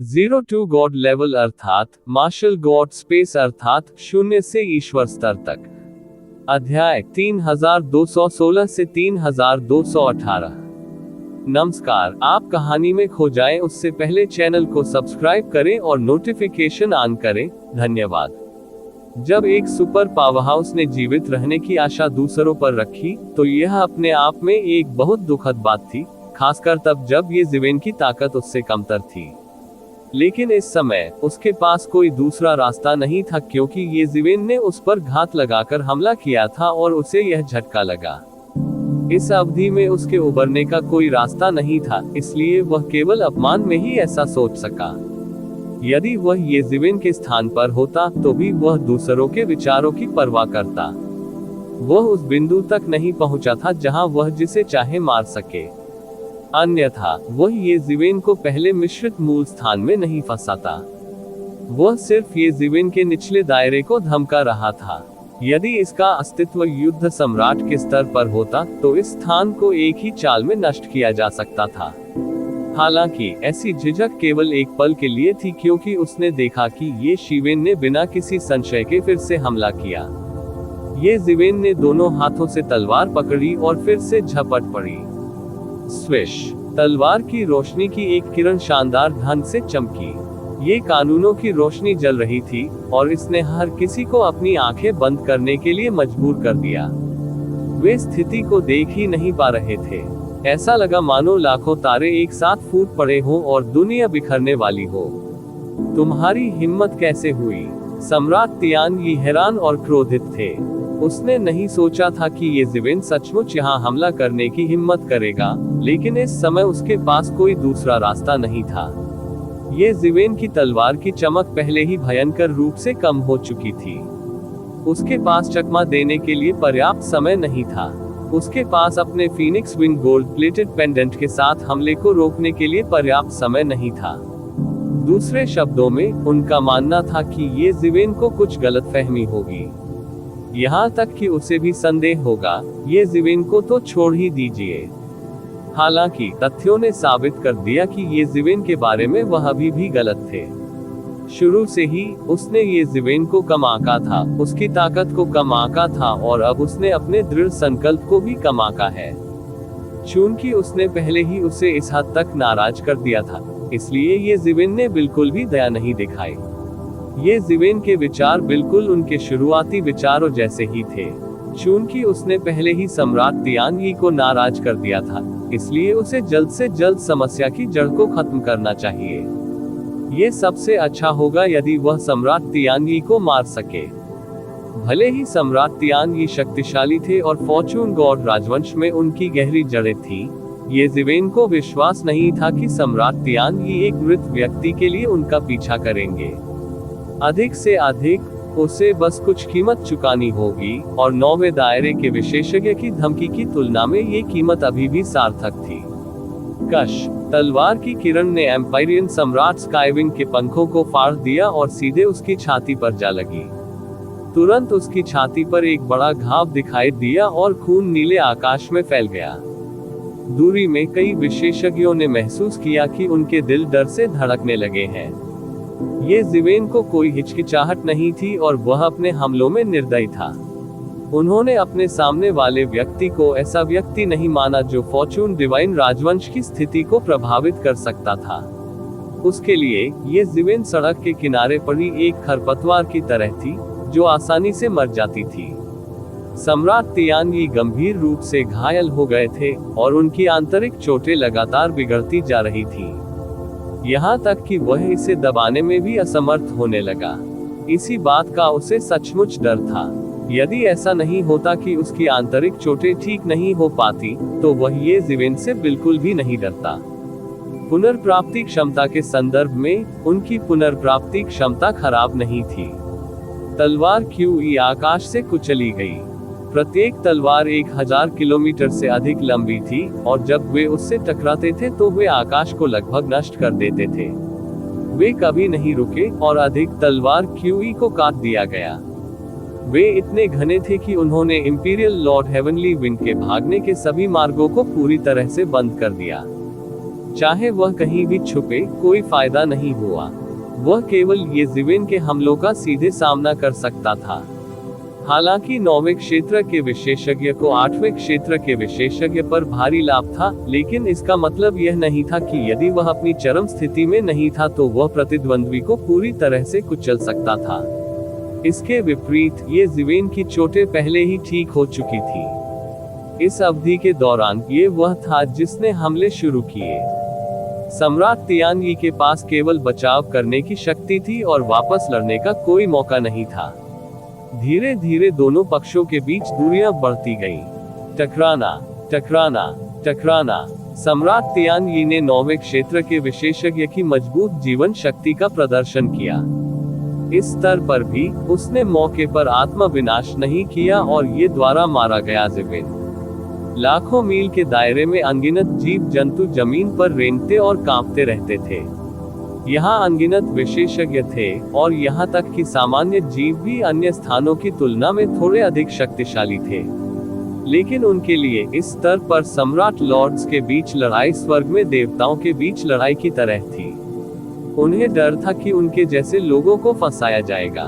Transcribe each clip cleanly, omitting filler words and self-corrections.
Zero to God level अर्थात martial God space अर्थात शून्य से ईश्वर स्तर तक। अध्याय 3216 से 3218। नमस्कार, आप कहानी में खो जाएं उससे पहले चैनल को सब्सक्राइब करें और नोटिफिकेशन ऑन करें। धन्यवाद। जब एक सुपर पावरहाउस ने जीवित रहने की आशा दूसरों पर रखी तो यह अपने आप में एक बहुत दुखद बात थी, खासकर तब जब ये जीवन की ताकत उससे कमतर थी। लेकिन इस समय उसके पास कोई दूसरा रास्ता नहीं था, क्योंकि ये जीवन ने उस पर घात लगाकर हमला किया था और उसे यह झटका लगा। इस अवधि में उसके उबरने का कोई रास्ता नहीं था, इसलिए वह केवल अपमान में ही ऐसा सोच सका। यदि वह ये जीवन के स्थान पर होता तो भी वह दूसरों के विचारों की परवाह करता। वह उस बिंदु तक नहीं पहुंचा था जहां वह जिसे चाहे मार सके। अन्यथा वह ये जीवन को पहले मिश्रित मूल स्थान में नहीं फंसाता। वह सिर्फ ये जीवन के निचले दायरे को धमका रहा था। यदि इसका अस्तित्व युद्ध सम्राट के स्तर पर होता तो इस स्थान को एक ही चाल में नष्ट किया जा सकता था। हालांकि ऐसी झिझक केवल एक पल के लिए थी, क्योंकि उसने देखा कि ये शिवेन ने बिना किसी संशय के फिर से हमला किया। ये जीवेन ने दोनों हाथों से तलवार पकड़ी और फिर से झपट पड़ी। स्विश, तलवार की रोशनी की एक किरण शानदार ढंग से चमकी। ये कानूनों की रोशनी जल रही थी और इसने हर किसी को अपनी आंखें बंद करने के लिए मजबूर कर दिया। वे स्थिति को देख ही नहीं पा रहे थे। ऐसा लगा मानो लाखों तारे एक साथ फूट पड़े हों और दुनिया बिखरने वाली हो। तुम्हारी हिम्मत कैसे हुई? सम्राट तियानयी हैरान और क्रोधित थे। उसने नहीं सोचा था कि ये जीवन सचमुच यहाँ हमला करने की हिम्मत करेगा, लेकिन इस समय उसके पास कोई दूसरा रास्ता नहीं था। ये जीवन की तलवार की चमक पहले ही भयंकर रूप से कम हो चुकी थी। उसके पास चकमा देने के लिए पर्याप्त समय नहीं था। उसके पास अपने Phoenix wing gold plated pendant के साथ हमले को रोकने के लिए पर्याप्त समय नहीं था। दूसरे शब्दों में, उनका मानना था कि ये जीवन को कुछ गलतफहमी होगी। यहाँ तक कि उसे भी संदेह होगा। ये जीवन को तो छोड़ ही दीजिए। हालांकि तथ्यों ने साबित कर दिया कि ये जीवन के बारे में वह अभी भी गलत थे। शुरू से ही उसने ये जीवन को कम आंका था, उसकी ताकत को कम आंका था और अब उसने अपने दृढ़ संकल्प को भी कम आंका है। चूंकि उसने पहले ही उसे इस हद तक नाराज कर दिया था, इसलिए ये जीवन ने बिल्कुल भी दया नहीं दिखाई। ये जीवन के विचार बिल्कुल उनके शुरुआती विचारों जैसे ही थे। चूंकि उसने पहले ही सम्राट तियानयी को नाराज कर दिया था, इसलिए उसे जल्द से जल्द समस्या की जड़ को खत्म करना चाहिए। ये सबसे अच्छा होगा यदि वह सम्राट तियानयी को मार सके। भले ही सम्राट तियानयी शक्तिशाली थे और फॉर्चून गॉड राजवंश में उनकी गहरी जड़ें थीं, ये जीवन को विश्वास नहीं था कि सम्राट तियानयी एक मृत व्यक्ति के लिए उनका पीछा करेंगे। अधिक से अधिक उसे बस कुछ कीमत चुकानी होगी, और 9वें दायरे के विशेषज्ञ की धमकी की तुलना में ये कीमत अभी भी सार्थक थी। कश, तलवार की किरण ने एम्पायरियन सम्राट स्काईविंग के पंखों को फाड़ दिया और सीधे उसकी छाती पर जा लगी। तुरंत उसकी छाती पर एक बड़ा घाव दिखाई दिया और खून नीले आकाश में फैल गया। दूरी में कई विशेषज्ञों ने महसूस किया कि उनके दिल डर से धड़कने लगे हैं। ये जीवन को कोई हिचकिचाहट नहीं थी और वह अपने हमलों में निर्दयी था। उन्होंने अपने सामने वाले व्यक्ति को ऐसा व्यक्ति नहीं माना जो फॉर्चून डिवाइन राजवंश की स्थिति को प्रभावित कर सकता था। उसके लिए ये जीवन सड़क के किनारे पड़ी एक खरपतवार की तरह थी, जो आसानी से मर जाती थी। सम्राट तियानयी गंभीर रूप से घायल हो गए थे और उनकी आंतरिक चोटें लगातार बिगड़ती जा रही थी, यहाँ तक कि वह इसे दबाने में भी असमर्थ होने लगा। इसी बात का उसे सचमुच डर था। यदि ऐसा नहीं होता कि उसकी आंतरिक चोटें ठीक नहीं हो पाती, तो वह ये जीवन से बिल्कुल भी नहीं डरता। पुनर्प्राप्ति क्षमता के संदर्भ में उनकी पुनर्प्राप्ति क्षमता खराब नहीं थी। तलवार क्यूई आकाश से कुचली गई। प्रत्येक तलवार 1000 किलोमीटर से अधिक लंबी थी और जब वे उससे टकराते थे तो वे आकाश को लगभग नष्ट कर देते थे। वे कभी नहीं रुके और अधिक तलवार क्यूई को काट दिया गया। वे इतने घने थे कि उन्होंने इंपीरियल लॉर्ड हेवनली विंड के भागने के सभी मार्गों को पूरी तरह से बंद कर दिया। चाहे वह कहीं भी छुपे, कोई फायदा नहीं हुआ। वह केवल ये जीवेन के हमलों का सीधे सामना कर सकता था। हालांकि 9वें क्षेत्र के विशेषज्ञ को 8वें क्षेत्र के विशेषज्ञ पर भारी लाभ था, लेकिन इसका मतलब यह नहीं था कि यदि वह अपनी चरम स्थिति में नहीं था तो वह प्रतिद्वंद्वी को पूरी तरह से कुचल सकता था। इसके विपरीत, ये जीवेन की चोटें पहले ही ठीक हो चुकी थी। इस अवधि के दौरान ये वह था जिसने हमले शुरू किए। सम्राट तियानयी के पास केवल बचाव करने की शक्ति थी और वापस लड़ने का कोई मौका नहीं था। धीरे धीरे दोनों पक्षों के बीच दूरियां बढ़ती गईं। टकराना, टकराना, टकराना। सम्राट तियानयी ने 9वें क्षेत्र के विशेषज्ञ की मजबूत जीवन शक्ति का प्रदर्शन किया। इस स्तर पर भी उसने मौके पर आत्मविनाश नहीं किया और ये द्वारा मारा गया जीवेन। लाखों मील के दायरे में अनगिनत जीव जंतु जमीन पर रेंगते और कांपते रहते थे। यहाँ अनगिनत विशेषज्ञ थे और यहाँ तक कि सामान्य जीव भी अन्य स्थानों की तुलना में थोड़े अधिक शक्तिशाली थे। लेकिन उनके लिए इस स्तर पर सम्राट लॉर्ड्स के बीच लड़ाई स्वर्ग में देवताओं के बीच लड़ाई की तरह थी। उन्हें डर था कि उनके जैसे लोगों को फंसाया जाएगा।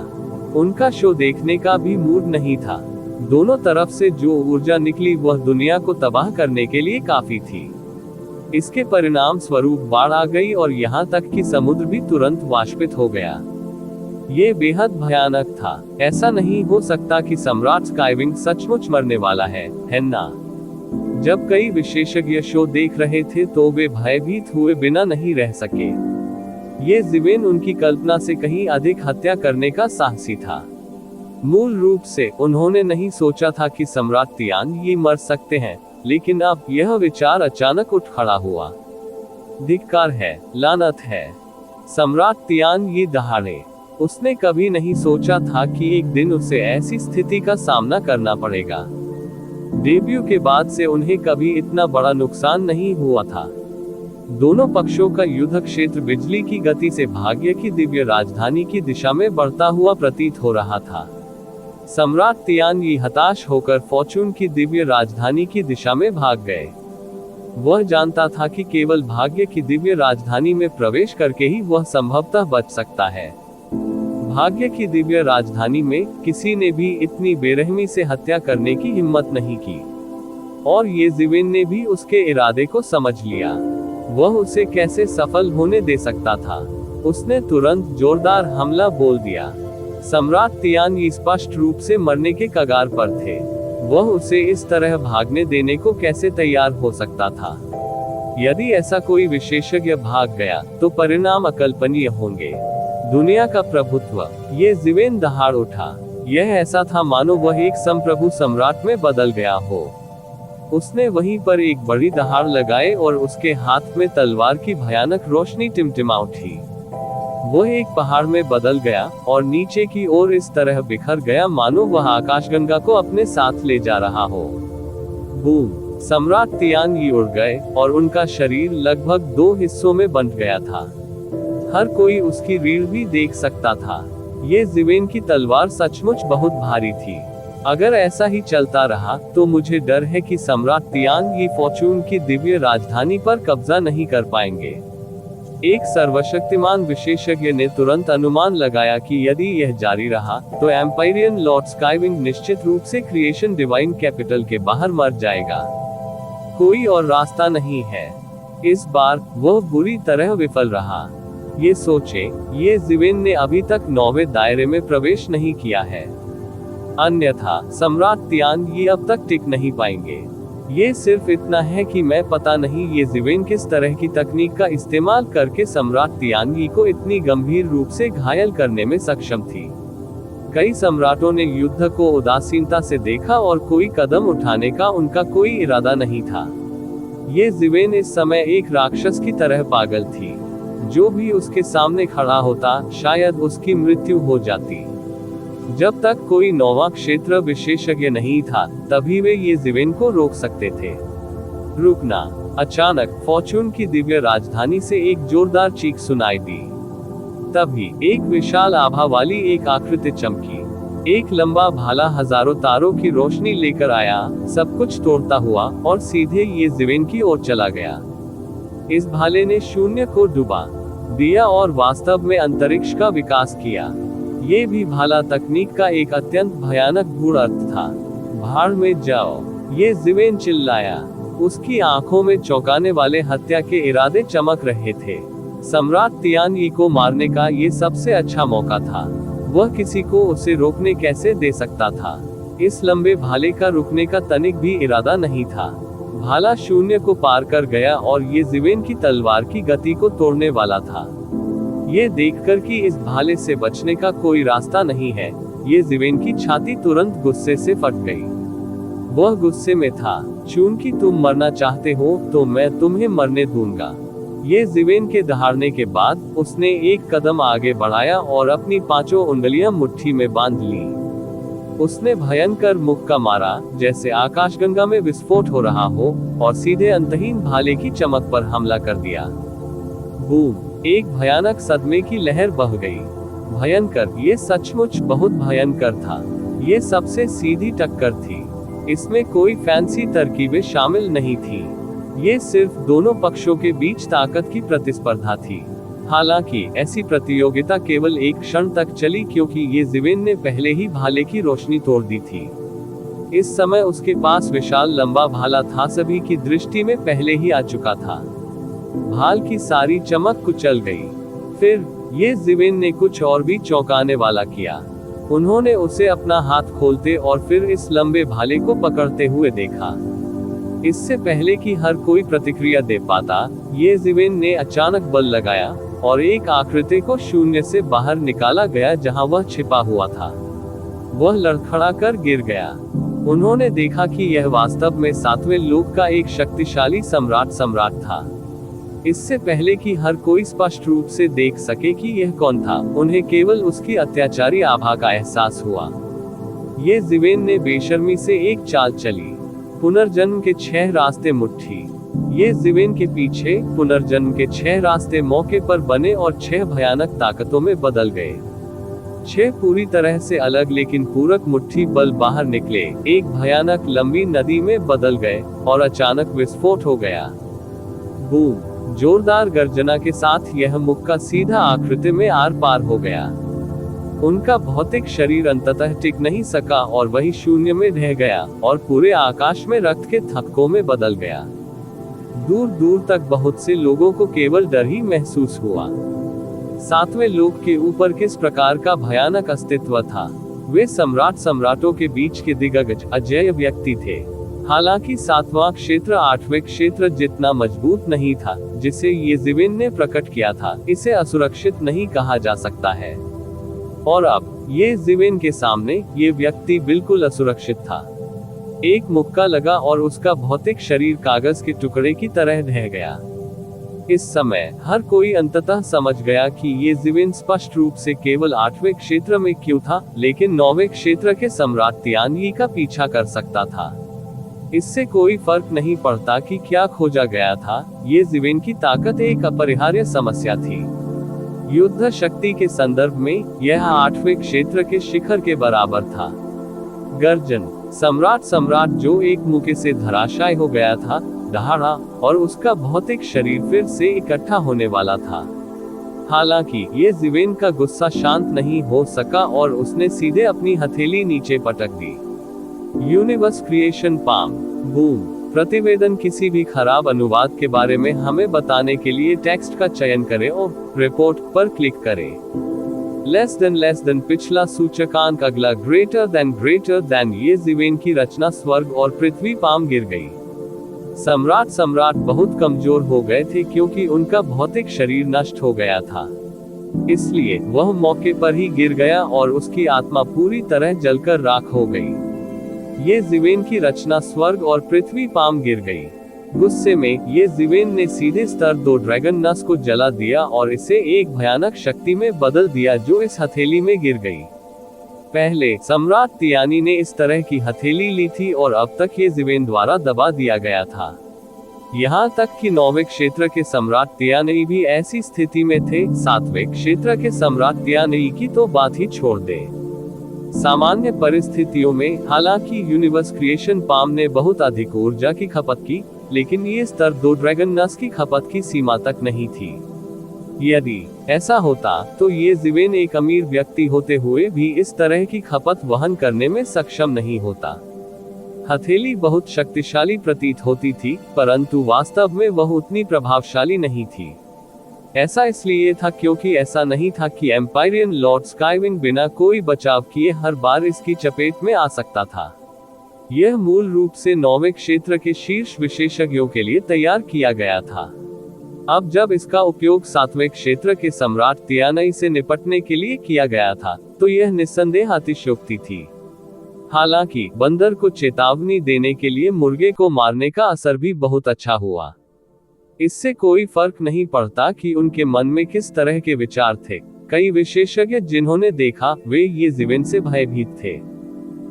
उनका शो देखने का भी मूड नहीं था। दोनों तरफ से जो ऊर्जा निकली वह दुनिया को तबाह करने के लिए काफी थी। इसके परिणाम स्वरूप बाढ़ आ गई और यहाँ तक कि समुद्र भी तुरंत वाष्पित हो गया। ये बेहद भयानक था। ऐसा नहीं हो सकता कि सम्राट स्काईविंग सचमुच मरने वाला है ना? जब कई विशेषज्ञ शो देख रहे थे तो वे भयभीत हुए बिना नहीं रह सके। ये जीवेन उनकी कल्पना से कहीं अधिक हत्या करने का साहसी था। मूल रूप से उन्होंने नहीं सोचा था कि सम्राट तियानयी मर सकते हैं, लेकिन अब यह विचार अचानक उठ खड़ा हुआ। धिक्कार है, लानत है। सम्राट तियानयी दहाड़े। उसने कभी नहीं सोचा था कि एक दिन उसे ऐसी स्थिति का सामना करना पड़ेगा। डेब्यू के बाद से उन्हें कभी इतना बड़ा नुकसान नहीं हुआ था। दोनों पक्षों का युद्ध क्षेत्र बिजली की गति से भाग्य की दिव्य राजधानी की दिशा में बढ़ता हुआ प्रतीत हो रहा था। सम्राट तियानयी हताश होकर फॉर्चून की दिव्य राजधानी की दिशा में भाग गए। वह जानता था कि केवल भाग्य की दिव्य राजधानी में प्रवेश करके ही वह संभवतः बच सकता है। भाग्य की दिव्य राजधानी में किसी ने भी इतनी बेरहमी से हत्या करने की हिम्मत नहीं की, और ये जीवेन ने भी उसके इरादे को समझ लिया। वह उसे कैसे सफल होने दे सकता था? उसने तुरंत जोरदार हमला बोल दिया। सम्राट तियानयी स्पष्ट रूप से मरने के कगार पर थे। वह उसे इस तरह भागने देने को कैसे तैयार हो सकता था? यदि ऐसा कोई विशेषज्ञ भाग गया तो परिणाम अकल्पनीय होंगे। दुनिया का प्रभुत्व। ये जीवेन दहाड़ उठा। यह ऐसा था मानो वह एक संप्रभु सम्राट में बदल गया हो। उसने वहीं पर एक बड़ी दहाड़ लगाए और उसके हाथ में तलवार की भयानक रोशनी टिमटिमा उठी। वह एक पहाड़ में बदल गया और नीचे की ओर इस तरह बिखर गया मानो वह आकाशगंगा को अपने साथ ले जा रहा हो। बूम! सम्राट तियानयी उड़ गए और उनका शरीर लगभग 2 हिस्सों में बंट गया था। हर कोई उसकी रीढ़ भी देख सकता था। ये जीवेन की तलवार सचमुच बहुत भारी थी। अगर ऐसा ही चलता रहा तो मुझे डर है कि सम्राट तियानयी फॉर्चून की दिव्य राजधानी पर कब्जा नहीं कर पाएंगे। एक सर्वशक्तिमान विशेषज्ञ ने तुरंत अनुमान लगाया कि यदि यह जारी रहा तो एम्पायरियन लॉर्ड स्काईविंग निश्चित रूप से क्रिएशन डिवाइन कैपिटल के बाहर मर जाएगा। कोई और रास्ता नहीं है। इस बार वह बुरी तरह विफल रहा। ये सोचे, ये जीवेन ने अभी तक 9वें दायरे में प्रवेश नहीं किया है, अन्यथा सम्राट तियानयी अब तक टिक नहीं पाएंगे। ये सिर्फ इतना है कि मैं पता नहीं ये जीवेन किस तरह की तकनीक का इस्तेमाल करके सम्राट तियानयी को इतनी गंभीर रूप से घायल करने में सक्षम थी। कई सम्राटों ने युद्ध को उदासीनता से देखा और कोई कदम उठाने का उनका कोई इरादा नहीं था। ये जीवेन इस समय एक राक्षस की तरह पागल थी। जो भी उसके सामने खड़ा होता शायद उसकी मृत्यु हो जाती। जब तक कोई 9वां क्षेत्र विशेषज्ञ नहीं था तभी वे ये जीवेन को रोक सकते थे। रुकना। अचानक फॉर्चून की दिव्य राजधानी से एक जोरदार चीख सुनाई दी। तभी एक विशाल आभा वाली एक आकृति चमकी। एक लंबा भाला हजारों तारों की रोशनी लेकर आया, सब कुछ तोड़ता हुआ और सीधे ये जीवेन की ओर चला गया। इस भाले ने शून्य को डुबा दिया और वास्तव में अंतरिक्ष का विकास किया। ये भी भाला तकनीक का एक अत्यंत भयानक गूढ़ अर्थ था। भाड़ में जाओ, ये ज़िवेन चिल्लाया। उसकी आंखों में चौंकाने वाले हत्या के इरादे चमक रहे थे। सम्राट तियानयी को मारने का ये सबसे अच्छा मौका था। वह किसी को उसे रोकने कैसे दे सकता था। इस लंबे भाले का रुकने का तनिक भी इरादा नहीं था। भाला शून्य को पार कर गया और ये ज़िवेन की तलवार की गति को तोड़ने वाला था। ये देखकर कि इस भाले से बचने का कोई रास्ता नहीं है, ये ज़िवेन की छाती तुरंत गुस्से से फट गई। वह गुस्से में था, चूंकि तुम मरना चाहते हो तो मैं तुम्हें मरने दूंगा। ये ज़िवेन के दहाड़ने के बाद उसने एक कदम आगे बढ़ाया और अपनी 5 उंगलियां मुट्ठी में बांध ली। उसने भयंकर मुक्का मारा, जैसे आकाशगंगा में विस्फोट हो रहा हो, और सीधे अंतहीन भाले की चमक पर हमला कर दिया। बूम! एक भयानक सदमे की लहर बह गई। भयंकर, ये सचमुच बहुत भयंकर था। ये सबसे सीधी टक्कर थी। इसमें कोई फैंसी तरकीबें शामिल नहीं थी। ये सिर्फ दोनों पक्षों के बीच ताकत की प्रतिस्पर्धा थी। हालांकि ऐसी प्रतियोगिता केवल एक क्षण तक चली, क्योंकि ये ज़िवेन ने पहले ही भाले की रोशनी तोड़ दी थी। इस समय उसके पास विशाल लंबा भाला था, सभी की दृष्टि में पहले ही आ चुका था। भाल की सारी चमक कुचल गई। फिर ये ज़िवेन ने कुछ और भी चौंकाने वाला किया। उन्होंने उसे अपना हाथ खोलते और फिर इस लंबे भाले को पकड़ते हुए देखा। इससे पहले कि हर कोई प्रतिक्रिया दे पाता, ये ज़िवेन ने अचानक बल लगाया और एक आकृति को शून्य से बाहर निकाला गया जहां वह छिपा हुआ था। वह लड़खड़ा कर गिर गया। उन्होंने देखा कि यह वास्तव में 7वें लोक का एक शक्तिशाली सम्राट था। इससे पहले कि हर कोई स्पष्ट रूप से देख सके कि यह कौन था, उन्हें केवल उसकी अत्याचारी आभा का एहसास हुआ। ये ज़िवेन ने बेशर्मी से एक चाल चली। पुनर्जन्म के 6 रास्ते मुट्ठी। ये ज़िवेन के पीछे पुनर्जन्म के 6 रास्ते मौके पर बने और 6 भयानक ताकतों में बदल गए। 6 पूरी तरह से अलग लेकिन पूरक मुट्ठी बल बाहर निकले, एक भयानक लंबी नदी में बदल गए और अचानक विस्फोट हो गया। बूम! जोरदार गर्जना के साथ यह मुक्का सीधा आकृति में आर पार हो गया। उनका भौतिक शरीर अंततः टिक नहीं सका और वही शून्य में ढह गया और पूरे आकाश में रक्त के थक्कों में बदल गया। दूर दूर तक बहुत से लोगों को केवल डर ही महसूस हुआ। 7वें लोक के ऊपर किस प्रकार का भयानक अस्तित्व था। वे सम्राटों के बीच के दिग्गज अजेय व्यक्ति थे। हालांकि 7वां क्षेत्र 8वें क्षेत्र जितना मजबूत नहीं था जिसे ये ज़िवेन ने प्रकट किया था, इसे असुरक्षित नहीं कहा जा सकता है। और अब ये ज़िवेन के सामने ये व्यक्ति बिल्कुल असुरक्षित था। एक मुक्का लगा और उसका भौतिक शरीर कागज के टुकड़े की तरह ढह गया। इस समय हर कोई अंततः समझ गया कि ये ज़िवेन स्पष्ट रूप से केवल 8वें क्षेत्र में क्यों था, लेकिन 9वें क्षेत्र के सम्राट तियानयी का पीछा कर सकता था। इससे कोई फर्क नहीं पड़ता कि क्या खोजा गया था, ये ज़िवेन की ताकत एक अपरिहार्य समस्या थी। युद्ध शक्ति के संदर्भ में यह 8वें क्षेत्र के शिखर के बराबर था। गर्जन! सम्राट जो एक मुक्के से धराशायी हो गया था, दहाड़ा और उसका भौतिक शरीर फिर से इकट्ठा होने वाला था। हालांकि ये ज़िवेन का गुस्सा शांत नहीं हो सका और उसने सीधे अपनी हथेली नीचे पटक दी। Universe creation palm. बूम! प्रतिवेदन किसी भी खराब अनुवाद के बारे में हमें बताने के लिए टेक्स्ट का चयन करें और रिपोर्ट पर क्लिक करें। लेस देन पिछला सूचकांक अगला ग्रेटर देन ये ज़िवेन की रचना स्वर्ग और पृथ्वी पाम गिर गई। सम्राट बहुत कमजोर हो गए थे क्योंकि उनका भौतिक शरीर नष्ट हो गया था। इसलिए वह मौके पर ही गिर गया और उसकी आत्मा पूरी तरह जलकर राख हो गई। ये ज़िवेन की रचना स्वर्ग और पृथ्वी पाम गिर गई। गुस्से में ये ज़िवेन ने सीधे स्तर 2 ड्रैगन नस को जला दिया और इसे एक भयानक शक्ति में बदल दिया जो इस हथेली में गिर गई। पहले सम्राट तियानी ने इस तरह की हथेली ली थी और अब तक ये ज़िवेन द्वारा दबा दिया गया था। यहाँ तक कि 9वें क्षेत्र के सम्राट तियानई भी ऐसी स्थिति में थे। 7वें क्षेत्र के सम्राट तियानई की तो बात ही छोड़ दे। सामान्य परिस्थितियों में हालांकि यूनिवर्स क्रिएशन पाम ने बहुत अधिक ऊर्जा की खपत की, लेकिन ये स्तर 2 ड्रैगन नस की खपत की सीमा तक नहीं थी। यदि ऐसा होता तो ये जीवेन एक अमीर व्यक्ति होते हुए भी इस तरह की खपत वहन करने में सक्षम नहीं होता। हथेली बहुत शक्तिशाली प्रतीत होती थी, परंतु वास्तव में वह उतनी प्रभावशाली नहीं थी। ऐसा इसलिए था क्योंकि ऐसा नहीं था कि एम्पायरियन लॉर्ड स्काईविंग बिना कोई बचाव किए हर बार इसकी चपेट में आ सकता था। यह मूल रूप से 9वें क्षेत्र के शीर्ष विशेषज्ञों के लिए तैयार किया गया था। अब जब इसका उपयोग 7वें क्षेत्र के सम्राट तियानई से निपटने के लिए किया गया था, तो यह निस्संदेह अतिशयोक्ति थी। हालांकि बंदर को चेतावनी देने के लिए मुर्गे को मारने का असर भी बहुत अच्छा हुआ। इससे कोई फर्क नहीं पड़ता कि उनके मन में किस तरह के विचार थे। कई विशेषज्ञ जिन्होंने देखा, वे ये जीवेन से भयभीत थे।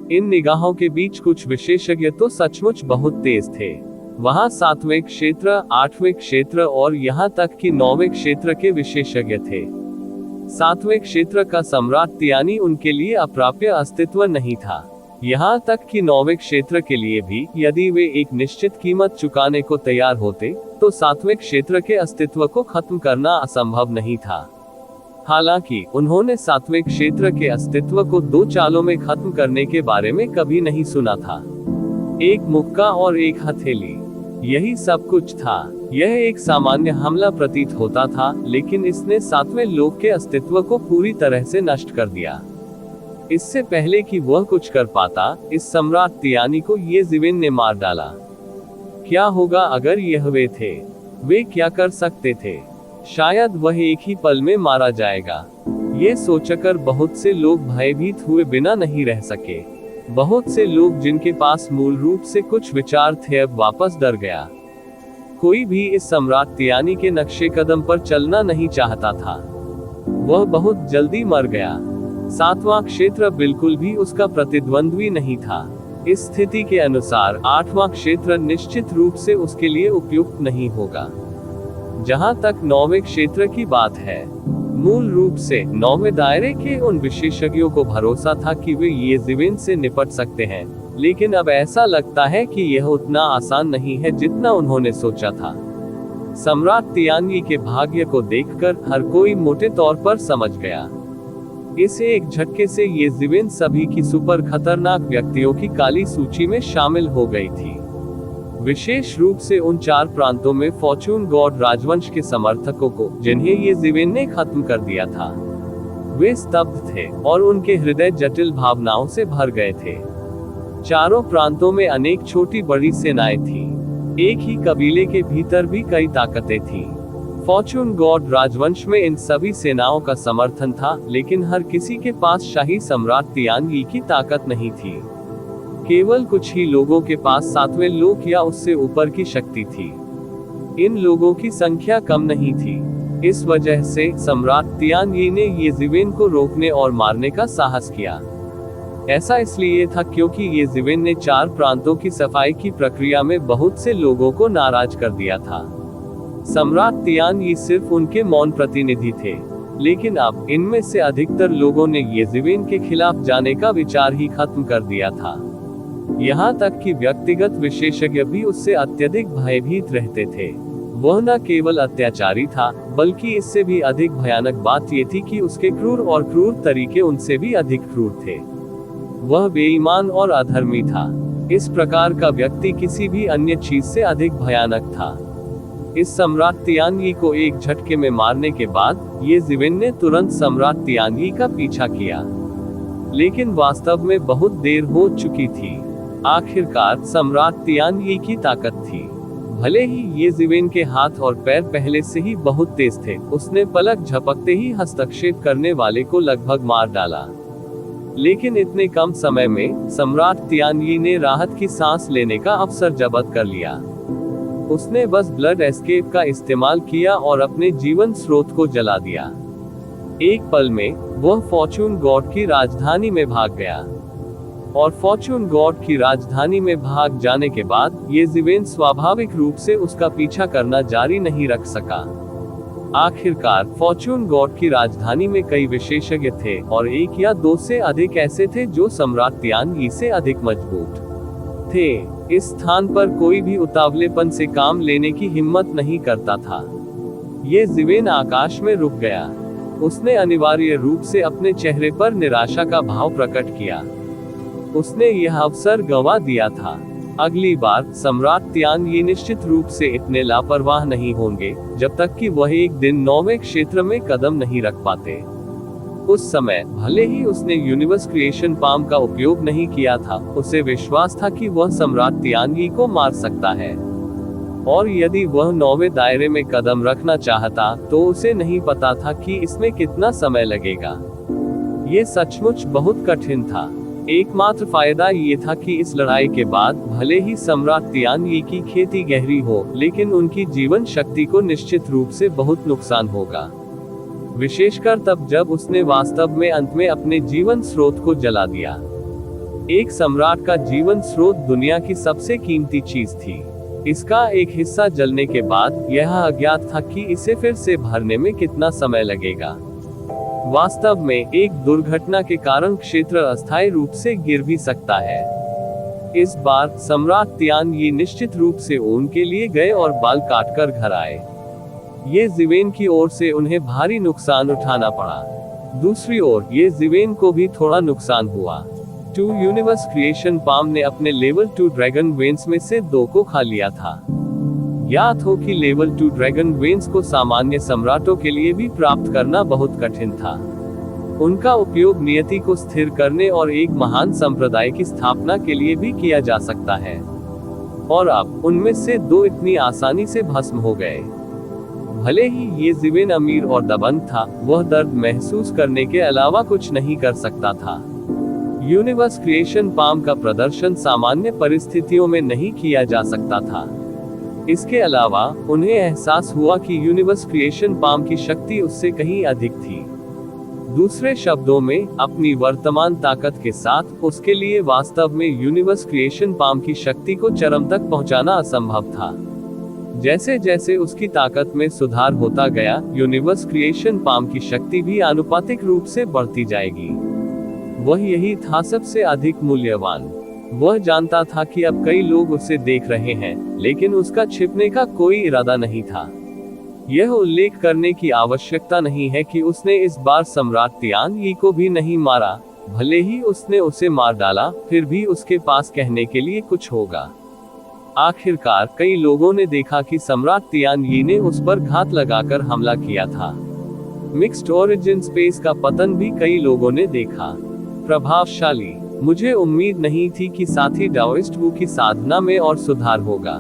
इन निगाहों के बीच कुछ विशेषज्ञ तो सचमुच बहुत तेज थे। वहां 7वें क्षेत्र, 8वें क्षेत्र और यहां तक कि 9वें क्षेत्र के विशेषज्ञ थे। 7वें क्षेत्र का सम्राट तियानी उनके लिए अप्राप्य अस्तित्व नहीं था। यहाँ तक कि 9वें क्षेत्र के लिए भी यदि वे एक निश्चित कीमत चुकाने को तैयार होते, तो 7वें क्षेत्र के अस्तित्व को खत्म करना असंभव नहीं था। हालांकि उन्होंने 7वें क्षेत्र के अस्तित्व को 2 चालों में खत्म करने के बारे में कभी नहीं सुना था। एक मुक्का और एक हथेली, यही सब कुछ था। यह एक सामान्य हमला प्रतीत होता था, लेकिन इसने 7वें लोक के अस्तित्व को पूरी तरह से नष्ट कर दिया। इससे पहले कि वह कुछ कर पाता, इस सम्राट तियानी को ये जीवेन ने मार डाला। क्या होगा अगर यह वे थे? वे क्या कर सकते थे? शायद वह एक ही पल में मारा जाएगा। ये सोचकर बहुत से लोग भयभीत हुए बिना नहीं रह सके। बहुत से लोग जिनके पास मूल रूप से कुछ विचार थे, अब वापस डर गया। कोई भी इस सम्राट तियानी के नक्शे कदम पर चलना नहीं चाहता था। वह बहुत जल्दी मर गया। 7वां क्षेत्र बिल्कुल भी उसका प्रतिद्वंद्वी नहीं था। इस स्थिति के अनुसार 8वां क्षेत्र निश्चित रूप से उसके लिए उपयुक्त नहीं होगा। जहां तक 9वें क्षेत्र की बात है, मूल रूप से 9वें दायरे के उन विशेषज्ञों को भरोसा था कि वे ये जीवेन से निपट सकते हैं, लेकिन अब ऐसा लगता है कि यह उतना आसान नहीं है जितना उन्होंने सोचा था। सम्राट तियानी के भाग्य को देखकर हर कोई मोटे तौर पर समझ गया। इस एक झटके से ये जीवेन सभी की सुपर खतरनाक व्यक्तियों की काली सूची में शामिल हो गई थी। विशेष रूप से उन 4 प्रांतों में फॉर्चून गॉड राजवंश के समर्थकों को, जिन्हें ये जीवेन ने खत्म कर दिया था। वे स्तब्ध थे और उनके हृदय जटिल भावनाओं से भर गए थे। चारों प्रांतों में अनेक छोटी बड़ी सेनाएं थी। एक ही कबीले के भीतर भी कई ताकतें थी। फॉर्चून गॉड राजवंश में इन सभी सेनाओं का समर्थन था, लेकिन हर किसी के पास शाही सम्राट तियानई की ताकत नहीं थी। केवल कुछ ही लोगों के पास 7वें लोक या उससे ऊपर की शक्ति थी। इन लोगों की संख्या कम नहीं थी। इस वजह से सम्राट तियानई ने ये जीवेन को रोकने और मारने का साहस किया। ऐसा इसलिए था क्योंकि ये जीवेन ने 4 प्रांतों की सफाई की प्रक्रिया में बहुत से लोगों को नाराज कर दिया था। सम्राट तियानई सिर्फ उनके मौन प्रतिनिधि थे, लेकिन अब इनमें से अधिकतर लोगों ने ये जीवेन के खिलाफ जाने का विचार ही खत्म कर दिया था। यहाँ तक कि व्यक्तिगत विशेषज्ञ भी उससे अत्यधिक भयभीत रहते थे। वह न केवल अत्याचारी था, बल्कि इससे भी अधिक भयानक बात ये थी कि उसके क्रूर और क्रूर तरीके उनसे भी अधिक क्रूर थे। वह बेईमान और अधर्मी था। इस प्रकार का व्यक्ति किसी भी अन्य चीज से अधिक भयानक था। इस सम्राट तियानई को एक झटके में मारने के बाद ये जीवेन ने तुरंत सम्राट तियानई का पीछा किया, लेकिन वास्तव में बहुत देर हो चुकी थी। आखिरकार सम्राट तियानई की ताकत थी। भले ही ये जीवेन के हाथ और पैर पहले से ही बहुत तेज थे, उसने पलक झपकते ही हस्तक्षेप करने वाले को लगभग मार डाला। लेकिन इतने कम समय में सम्राट तियानई ने राहत की सांस लेने का अवसर जब्त कर लिया। उसने बस ब्लड एस्केप का इस्तेमाल किया और अपने जीवन स्रोत को जला दिया। एक पल में वह फॉर्चून गॉड की राजधानी में भाग गया, और फॉर्चून गॉड की राजधानी में भाग जाने के बाद ये जीवेन स्वाभाविक रूप से उसका पीछा करना जारी नहीं रख सका। आखिरकार फॉर्चून गॉड की राजधानी में कई विशेषज्ञ थे और 1 या 2 से अधिक ऐसे थे जो सम्राट तियानई से अधिक मजबूत। थे। इस स्थान पर कोई भी उतावलेपन से काम लेने की हिम्मत नहीं करता था। ये जीवेन आकाश में रुक गया। उसने अनिवार्य रूप से अपने चेहरे पर निराशा का भाव प्रकट किया। उसने यह अवसर गंवा दिया था। अगली बार सम्राट तियान ये निश्चित रूप से इतने लापरवाह नहीं होंगे, जब तक कि वह एक दिन 9वें क्षेत्र में कदम नहीं रख पाते। उस समय भले ही उसने यूनिवर्स क्रिएशन पाम का उपयोग नहीं किया था, उसे विश्वास था कि वह सम्राट तियानगी को मार सकता है। और यदि वह 9वें दायरे में कदम रखना चाहता, तो उसे नहीं पता था कि इसमें कितना समय लगेगा। ये सचमुच बहुत कठिन था। एकमात्र फायदा ये था कि इस लड़ाई के बाद भले ही सम्राट तियानगी की खेती गहरी हो, लेकिन उनकी जीवन शक्ति को निश्चित रूप से बहुत नुकसान होगा। विशेषकर तब जब उसने वास्तव में अंत में अपने जीवन स्रोत को जला दिया। एक सम्राट का जीवन स्रोत दुनिया की सबसे कीमती चीज थी। इसका एक हिस्सा जलने के बाद यह अज्ञात था कि इसे फिर से भरने में कितना समय लगेगा। वास्तव में एक दुर्घटना के कारण क्षेत्र अस्थायी रूप से गिर भी सकता है। इस बार सम्राट तियानगी निश्चित रूप से ऊन के लिए गए और बाल काटकर घर आए। ये जीवेन की ओर से उन्हें भारी नुकसान उठाना पड़ा। दूसरी ओर ये जीवेन को भी थोड़ा नुकसान हुआ। 2 यूनिवर्स क्रिएशन पाम ने अपने लेवल 2 ड्रैगन वेन्स में से 2 को खा लिया था। याद हो कि लेवल 2 ड्रैगन वेन्स को सामान्य सम्राटों के लिए भी प्राप्त करना बहुत कठिन था। उनका उपयोग नियति को स्थिर करने और एक महान संप्रदाय की स्थापना के लिए भी किया जा सकता है। और अब उनमें से 2 इतनी आसानी से भस्म हो गए। भले ही ये जीवेन अमीर और दबंग था, वह दर्द महसूस करने के अलावा कुछ नहीं कर सकता था। यूनिवर्स क्रिएशन पाम का प्रदर्शन सामान्य परिस्थितियों में नहीं किया जा सकता था। इसके अलावा उन्हें एहसास हुआ कि यूनिवर्स क्रिएशन पाम की शक्ति उससे कहीं अधिक थी। दूसरे शब्दों में, अपनी वर्तमान ताकत के साथ उसके लिए वास्तव में यूनिवर्स क्रिएशन पाम की शक्ति को चरम तक पहुंचाना असंभव था। जैसे जैसे उसकी ताकत में सुधार होता गया, यूनिवर्स क्रिएशन पाम की शक्ति भी आनुपातिक रूप से बढ़ती जाएगी। वह यही था सबसे अधिक मूल्यवान। वह जानता था कि अब कई लोग उसे देख रहे हैं, लेकिन उसका छिपने का कोई इरादा नहीं था। यह उल्लेख करने की आवश्यकता नहीं है कि उसने इस बार सम्राट तियानगी को भी नहीं मारा। भले ही उसने उसे मार डाला, फिर भी उसके पास कहने के लिए कुछ होगा। आखिरकार कई लोगों ने देखा कि सम्राट तियानगी ने उस पर घात लगाकर हमला किया था। मिक्स्ड ओरिजिन स्पेस का पतन भी कई लोगों ने देखा। प्रभावशाली। मुझे उम्मीद नहीं थी कि साथी डाओइस्ट वू की साधना में और सुधार होगा।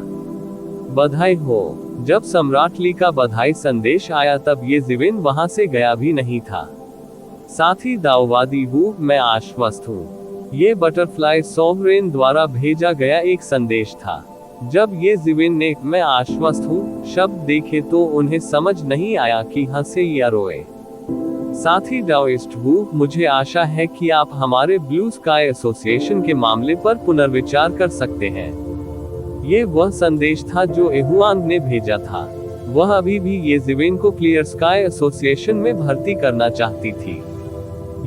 बधाई हो। जब सम्राट ली का बधाई संदेश आया तब ये जीवेन वहां से गया भी नहीं था। साथी दाओवादी वू, मैं आश्वस्त हूँ। ये बटरफ्लाई सॉवरेन द्वारा भेजा गया एक संदेश था। जब ये जीवेन ने मैं आश्वस्त हूँ शब्द देखे तो उन्हें समझ नहीं आया कि हंसे या रोए। साथी डाओइस्ट वू, मुझे आशा है कि आप हमारे ब्लू स्काई एसोसिएशन के मामले पर पुनर्विचार कर सकते हैं। ये वह संदेश था जो एहुआंग ने भेजा था। वह अभी भी ये जीवेन को क्लियर स्काई एसोसिएशन में भर्ती करना चाहती थी।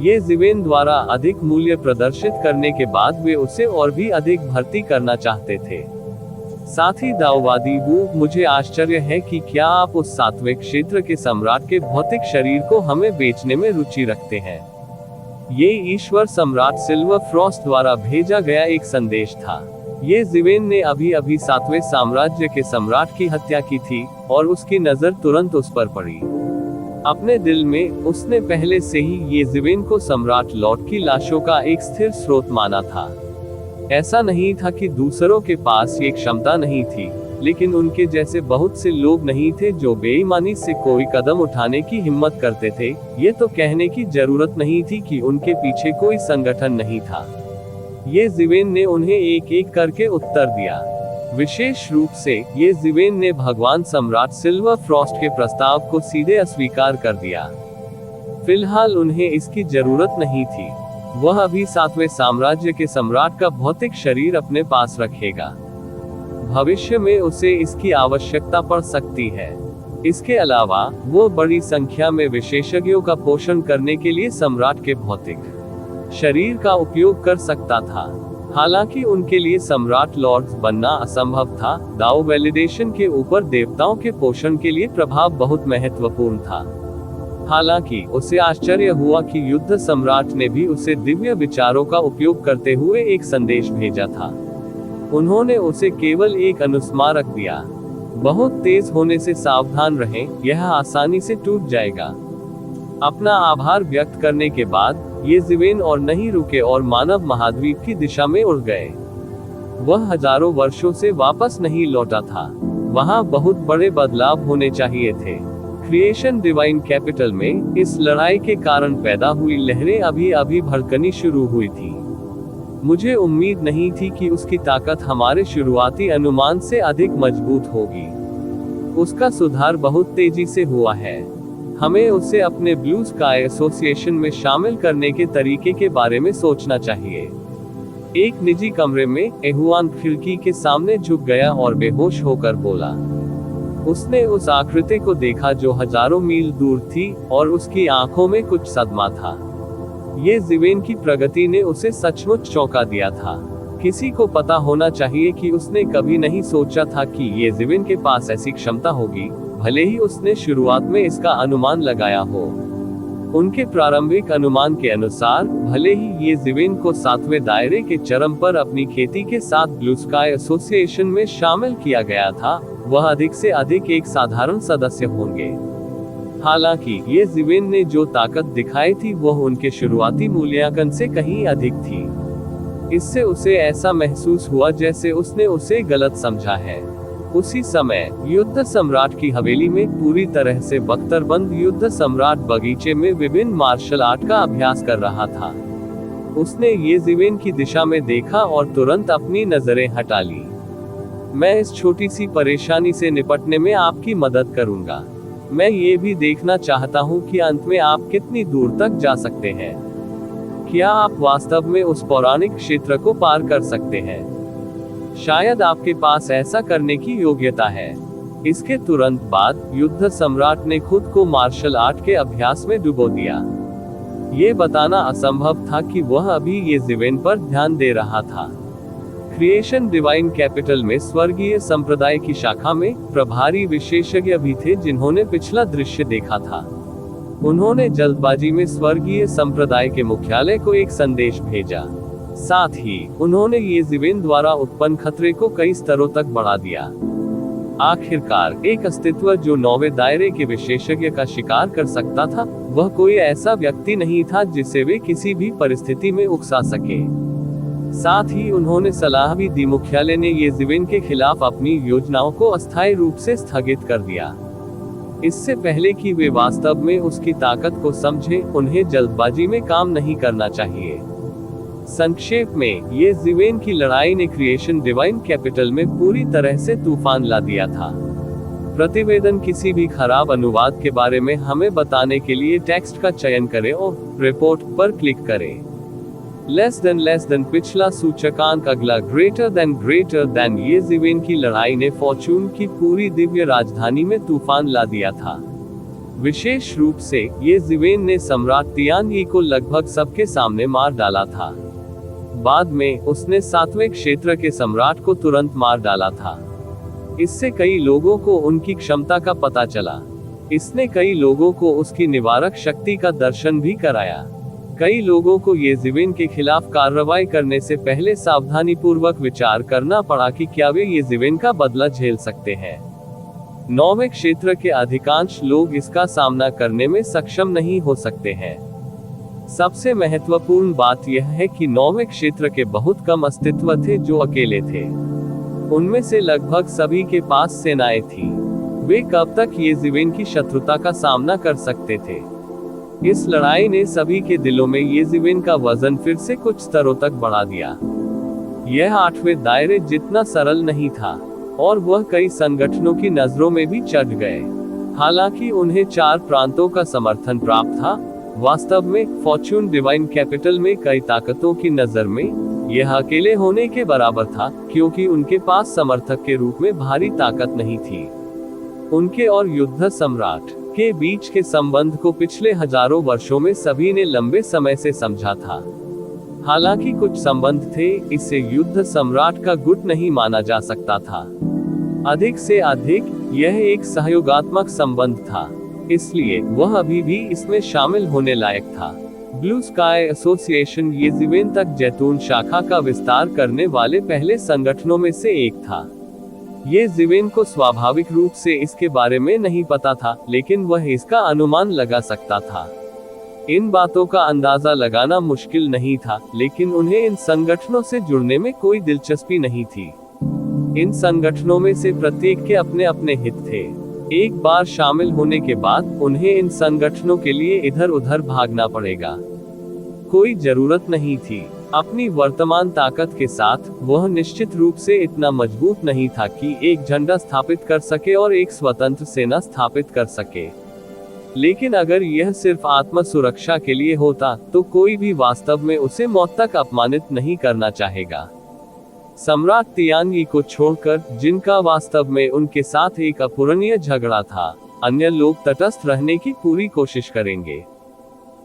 ये जीवेन द्वारा अधिक मूल्य प्रदर्शित करने के बाद वे उसे और भी अधिक भर्ती करना चाहते थे। साथी दाओवादी वू, मुझे आश्चर्य है कि क्या आप उस 7वें क्षेत्र के सम्राट के भौतिक शरीर को हमें बेचने में रुचि रखते हैं। ये ईश्वर सम्राट सिल्वर फ्रॉस्ट द्वारा भेजा गया एक संदेश था। ये जीवेन ने अभी अभी 7वें साम्राज्य के सम्राट की हत्या की थी और उसकी नजर तुरंत उस पर पड़ी। अपने दिल में उसने पहले से ही ये जीवेन को सम्राट लॉर्ड की लाशों का एक स्थिर स्रोत माना था। ऐसा नहीं था कि दूसरों के पास ये क्षमता नहीं थी, लेकिन उनके जैसे बहुत से लोग नहीं थे जो बेईमानी से कोई कदम उठाने की हिम्मत करते थे। ये तो कहने की जरूरत नहीं थी कि उनके पीछे कोई संगठन नहीं था। ये जीवेन ने उन्हें एक एक करके उत्तर दिया। विशेष रूप से ये जीवेन ने भगवान सम्राट सिल्वर फ्रॉस्ट के प्रस्ताव को सीधे अस्वीकार कर दिया। फिलहाल उन्हें इसकी जरूरत नहीं थी। वह अभी 7वें साम्राज्य के सम्राट का भौतिक शरीर अपने पास रखेगा। भविष्य में उसे इसकी आवश्यकता पड़ सकती है। इसके अलावा वो बड़ी संख्या में विशेषज्ञों का पोषण करने के लिए सम्राट के भौतिक शरीर का उपयोग कर सकता था। हालांकि उनके लिए सम्राट लॉर्ड्स बनना असंभव था, दाओ वैलिडेशन के ऊपर देवताओं के पोषण के लिए प्रभाव बहुत महत्वपूर्ण था। हालांकि उसे आश्चर्य हुआ कि युद्ध सम्राट ने भी उसे दिव्य विचारों का उपयोग करते हुए एक संदेश भेजा था। उन्होंने उसे केवल एक अनुस्मारक दिया, बहुत तेज होने से सावधान रहें, यह आसानी से टूट जाएगा। अपना आभार व्यक्त करने के बाद ये ज़िवेन और नहीं रुके और मानव महाद्वीप की दिशा में उड़ गए। वह हजारों वर्षों से वापस नहीं लौटा था। वहां बहुत बड़े बदलाव होने चाहिए थे। क्रिएशन डिवाइन कैपिटल में इस लड़ाई के कारण पैदा हुई लहरें अभी अभी भड़कनी शुरू हुई थी। मुझे उम्मीद नहीं थी कि उसकी ताकत हमारे शुरुआती अनुमान से अधिक मजबूत होगी। उसका सुधार बहुत तेजी से हुआ है। हमें उसे अपने ब्लू स्काई एसोसिएशन में शामिल करने के तरीके के बारे में सोचना चाहिए। एक निजी कमरे में एहुआन खिड़की के सामने झुक गया और बेहोश होकर बोला। उसने उस आकृति को देखा जो हजारों मील दूर थी और उसकी आंखों में कुछ सदमा था। ये ज़िवेन की प्रगति ने उसे सचमुच चौंका दिया था। किसी को पता होना चाहिए कि उसने कभी नहीं सोचा था कि ये ज़िवेन के पास ऐसी क्षमता होगी, भले ही उसने शुरुआत में इसका अनुमान लगाया हो। उनके प्रारंभिक अनुमान के अनुसार भले ही ये ज़िवेन को 7वें दायरे के चरम पर अपनी खेती के साथ ब्लू स्काई एसोसिएशन में शामिल किया गया था, वह अधिक से अधिक एक साधारण सदस्य होंगे। हालांकि ये ज़िवेन ने जो ताकत दिखाई थी वह उनके शुरुआती मूल्यांकन से कहीं अधिक थी। इससे उसे ऐसा महसूस हुआ जैसे उसने उसे गलत समझा है। उसी समय युद्ध सम्राट की हवेली में पूरी तरह से बख्तरबंद युद्ध सम्राट बगीचे में विभिन्न मार्शल आर्ट का अभ्यास कर रहा था। उसने ये ज़िवेन की दिशा में देखा और तुरंत अपनी नजरें हटा ली। मैं इस छोटी सी परेशानी से निपटने में आपकी मदद करूंगा। मैं ये भी देखना चाहता हूँ कि अंत में आप कितनी दूर तक जा सकते हैं। क्या आप वास्तव में उस पौराणिक क्षेत्र को पार कर सकते हैं? शायद आपके पास ऐसा करने की योग्यता है। इसके तुरंत बाद युद्ध सम्राट ने खुद को मार्शल आर्ट के अभ्यास में डुबो दिया। ये बताना असंभव था कि वह अभी ये ज़िवेन पर ध्यान दे रहा था। क्रिएशन डिवाइन कैपिटल में स्वर्गीय संप्रदाय की शाखा में प्रभारी विशेषज्ञ भी थे जिन्होंने पिछला दृश्य देखा था। उन्होंने जल्दबाजी में स्वर्गीय संप्रदाय के मुख्यालय को एक संदेश भेजा। साथ ही उन्होंने ये ज़िवेन द्वारा उत्पन्न खतरे को कई स्तरों तक बढ़ा दिया। आखिरकार एक अस्तित्व जो 9वें दायरे के विशेषज्ञ का शिकार कर सकता था, वह कोई ऐसा व्यक्ति नहीं था जिसे वे किसी भी परिस्थिति में उकसा सके। साथ ही उन्होंने सलाह भी दी। मुख्यालय ने ये ज़िवेन के खिलाफ अपनी योजनाओं को अस्थायी रूप से स्थगित कर दिया। इससे पहले कि वे वास्तव में उसकी ताकत को समझें, उन्हें जल्दबाजी में काम नहीं करना चाहिए। संक्षेप में, ये ज़िवेन की लड़ाई ने क्रिएशन डिवाइन कैपिटल में पूरी तरह से तूफान ला दिया था। प्रतिवेदन किसी भी खराब अनुवाद के बारे में हमें बताने के लिए टेक्स्ट का चयन करें और रिपोर्ट पर क्लिक करें। लेस देन पिछला सूचकांक अगला ग्रेटर देन ये ज़िवेन की लड़ाई ने फॉर्चून की पूरी दिव्य राजधानी में तूफान ला दिया था। विशेष रूप से ये ज़िवेन ने सम्राट तियानयी को लगभग सबके सामने मार डाला था। बाद में उसने 7वें क्षेत्र के सम्राट को तुरंत मार डाला था। इससे कई लोगों को उनकी क्षमता का पता चला। इसने कई लोगों को उसकी निवारक शक्ति का दर्शन भी कराया। कई लोगों को ये ज़िवेन के खिलाफ कार्रवाई करने से पहले सावधानीपूर्वक विचार करना पड़ा कि क्या वे ये ज़िवेन का बदला झेल सकते हैं। 9वें क्षेत्र के अधिकांश लोग इसका सामना करने में सक्षम नहीं हो सकते हैं। सबसे महत्वपूर्ण बात यह है कि 9वें क्षेत्र के बहुत कम अस्तित्व थे जो अकेले थे। उनमें से लगभग सभी के पास सेनाएं थी। वे कब तक ये ज़िवेन की शत्रुता का सामना कर सकते थे? इस लड़ाई ने सभी के दिलों में ये ज़िवेन का वजन फिर से कुछ स्तरों तक बढ़ा दिया। यह 8वें दायरे जितना सरल नहीं था और वह कई संगठनों की नजरों में भी चढ़ गए। हालांकि उन्हें 4 प्रांतों का समर्थन प्राप्त था, वास्तव में फॉर्चून डिवाइन कैपिटल में कई ताकतों की नजर में यह अकेले होने के बराबर था, क्योंकि उनके पास समर्थक के रूप में भारी ताकत नहीं थी। उनके और युद्ध सम्राट के बीच के संबंध को पिछले हजारों वर्षों में सभी ने लंबे समय से समझा था। हालांकि कुछ संबंध थे, इसे युद्ध सम्राट का गुट नहीं माना जा सकता था। अधिक से अधिक यह एक सहयोगात्मक संबंध था, इसलिए वह अभी भी इसमें शामिल होने लायक था। ब्लू स्काई एसोसिएशन येज़िवेन तक जैतून शाखा का विस्तार करने वाले पहले संगठनों में से एक था। येज़िवेन को स्वाभाविक रूप से इसके बारे में नहीं पता था, लेकिन वह इसका अनुमान लगा सकता था। इन बातों का अंदाजा लगाना मुश्किल नहीं था, लेकिन उन्हें इन संगठनों से जुड़ने में कोई दिलचस्पी नहीं थी। इन संगठनों में से प्रत्येक के अपने अपने हित थे। एक बार शामिल होने के बाद उन्हें इन संगठनों के लिए इधर उधर भागना पड़ेगा। कोई जरूरत नहीं थी। अपनी वर्तमान ताकत के साथ वह निश्चित रूप से इतना मजबूत नहीं था कि एक झंडा स्थापित कर सके और एक स्वतंत्र सेना स्थापित कर सके। लेकिन अगर यह सिर्फ आत्म सुरक्षा के लिए होता, तो कोई भी वास्तव में उसे मौत तक अपमानित नहीं करना चाहेगा। सम्राट तियांगी को छोड़कर, जिनका वास्तव में उनके साथ एक अपूरणीय झगड़ा था, अन्य लोग तटस्थ रहने की पूरी कोशिश करेंगे।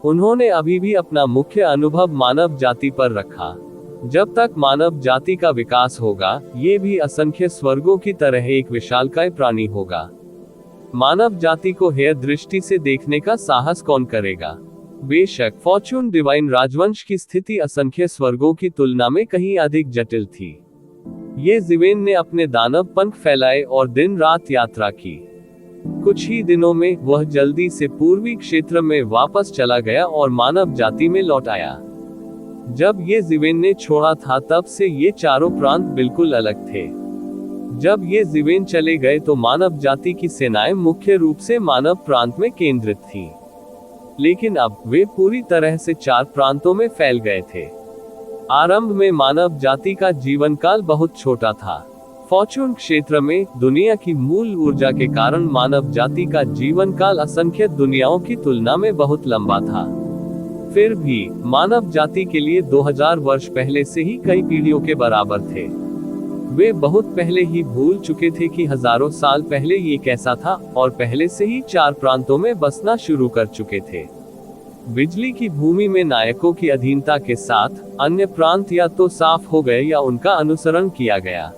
उन्होंने अभी भी अपना मुख्य अनुभव मानव जाति पर रखा। जब तक मानव जाति का विकास होगा, ये भी असंख्य स्वर्गों की तरह एक विशालकाय प्राणी होगा। मानव जाति को हेय दृष्टि से देखने का साहस कौन करेगा? बेशक फॉर्चून डिवाइन राजवंश की स्थिति असंख्य स्वर्गों की तुलना में कहीं अधिक जटिल थी। येज़िवेन ने अपने दानव पंख फैलाए और दिन रात यात्रा की। कुछ ही दिनों में वह जल्दी से पूर्वी क्षेत्र में वापस चला गया और मानव जाति में लौट आया। जब येज़िवेन ने छोड़ा था, तब से ये चारों प्रांत बिल्कुल अलग थे। जब येज़िवेन चले गए तो मानव जाति की सेनाएं मुख्य रूप से मानव प्रांत में केंद्रित थीं। लेकिन अब वे पूरी तरह से 4 प्रांतों में फैल गए थे। आरंभ में मानव जाति का जीवन काल बहुत छोटा था। फॉर्चून क्षेत्र में दुनिया की मूल ऊर्जा के कारण मानव जाति का जीवन काल असंख्य दुनियाओं की तुलना में बहुत लंबा था। फिर भी मानव जाति के लिए 2000 वर्ष पहले से ही कई पीढ़ियों के बराबर थे। वे बहुत पहले ही भूल चुके थे कि हजारों साल पहले ये कैसा था, और पहले से ही 4 प्रांतों में बसना शुरू कर चुके थे। बिजली की भूमि में नायकों की अधीनता के साथ अन्य प्रांत या तो साफ हो गए या उनका अनुसरण किया गया।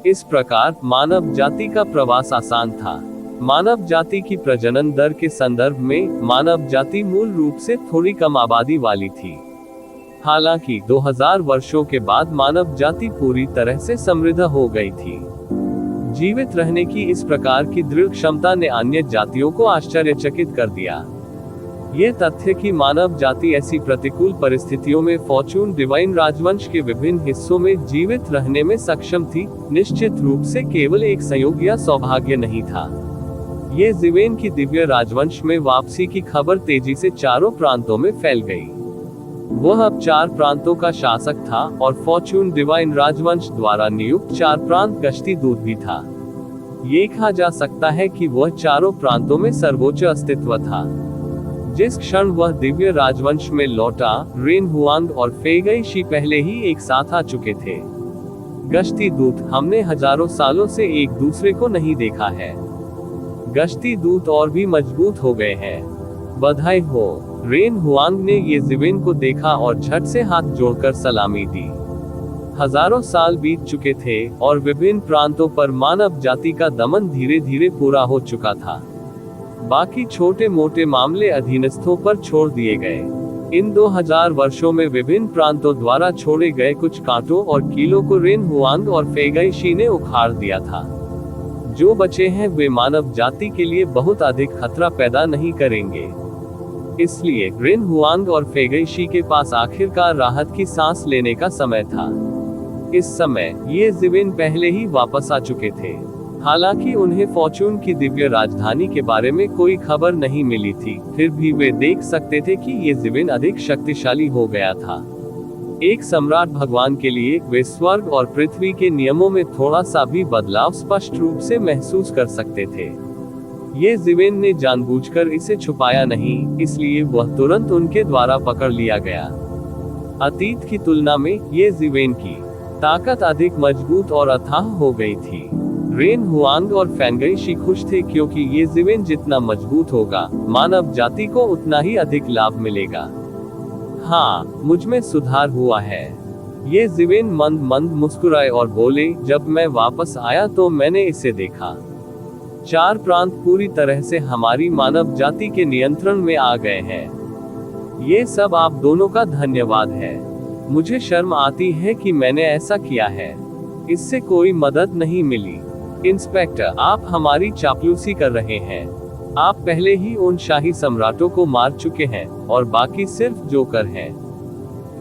इस प्रकार मानव जाति का प्रवास आसान था। मानव जाति की प्रजनन दर के संदर्भ में मानव जाति मूल रूप से थोड़ी कम आबादी वाली थी। हालांकि 2000 वर्षों के बाद मानव जाति पूरी तरह से समृद्ध हो गई थी। जीवित रहने की इस प्रकार की दृढ़ क्षमता ने अन्य जातियों को आश्चर्यचकित कर दिया। ये तथ्य कि मानव जाति ऐसी प्रतिकूल परिस्थितियों में फॉर्चून डिवाइन राजवंश के विभिन्न हिस्सों में जीवित रहने में सक्षम थी, निश्चित रूप से केवल एक संयोग या सौभाग्य नहीं था। येज़िवेन की दिव्य राजवंश में वापसी की खबर तेजी से चारों प्रांतों में फैल गई। वह अब 4 प्रांतों का शासक था और फॉर्चून डिवाइन राजवंश द्वारा नियुक्त 4 प्रांत गश्ती दूत भी था। ये कहा जा सकता है कि वह चारों प्रांतों में सर्वोच्च अस्तित्व था। जिस क्षण वह दिव्य राजवंश में लौटा, रेन हुआंग और फेगई शी पहले ही एक साथ आ चुके थे। गश्ती दूत, हमने हजारों सालों से एक दूसरे को नहीं देखा है। गश्ती दूत और भी मजबूत हो गए हैं। बधाई हो। रेन हुआंग ने येज़िवेन को देखा और झट से हाथ जोड़कर सलामी दी। हजारों साल बीत चुके थे और विभिन्न प्रांतों पर मानव जाति का दमन धीरे धीरे पूरा हो चुका था। बाकी छोटे मोटे मामले अधीनस्थों पर छोड़ दिए गए। इन 2000 वर्षों में विभिन्न प्रांतों द्वारा छोड़े गए कुछ कांटों और कीलों को रेन हुआंग और फेगई शी ने उखाड़ दिया था। जो बचे हैं वे मानव जाति के लिए बहुत अधिक खतरा पैदा नहीं करेंगे। इसलिए रेन हुआंग और फेगई शी के पास आखिरकार राहत की सांस लेने का समय था। इस समय येज़िवेन पहले ही वापस आ चुके थे। हालांकि उन्हें फॉर्चून की दिव्य राजधानी के बारे में कोई खबर नहीं मिली थी, फिर भी वे देख सकते थे कि येज़िवेन अधिक शक्तिशाली हो गया था। एक सम्राट भगवान के लिए वे स्वर्ग और पृथ्वी के नियमों में थोड़ा सा भी बदलाव स्पष्ट रूप से महसूस कर सकते थे। येज़िवेन ने जानबूझकर इसे छुपाया नहीं, इसलिए वह तुरंत उनके द्वारा पकड़ लिया गया। अतीत की तुलना में येज़िवेन की ताकत अधिक मजबूत और अथाह हो गई थी। रेन हुआंग और फेंगई शी खुश थे क्योंकि येज़िवेन जितना मजबूत होगा, मानव जाति को उतना ही अधिक लाभ मिलेगा। हाँ, मुझमें सुधार हुआ है। ये जिवेन मंद मंद मुस्कुराए और बोले, जब मैं वापस आया तो मैंने इसे देखा। 4 प्रांत पूरी तरह से हमारी मानव जाति के नियंत्रण में आ गए हैं। ये सब आप दोनों का धन्यवाद है। मुझे शर्म आती है कि मैंने ऐसा किया है। इससे कोई मदद नहीं मिली। इंस्पेक्टर, आप हमारी चापलूसी कर रहे हैं। आप पहले ही उन शाही सम्राटों को मार चुके हैं, और बाकी सिर्फ जोकर हैं।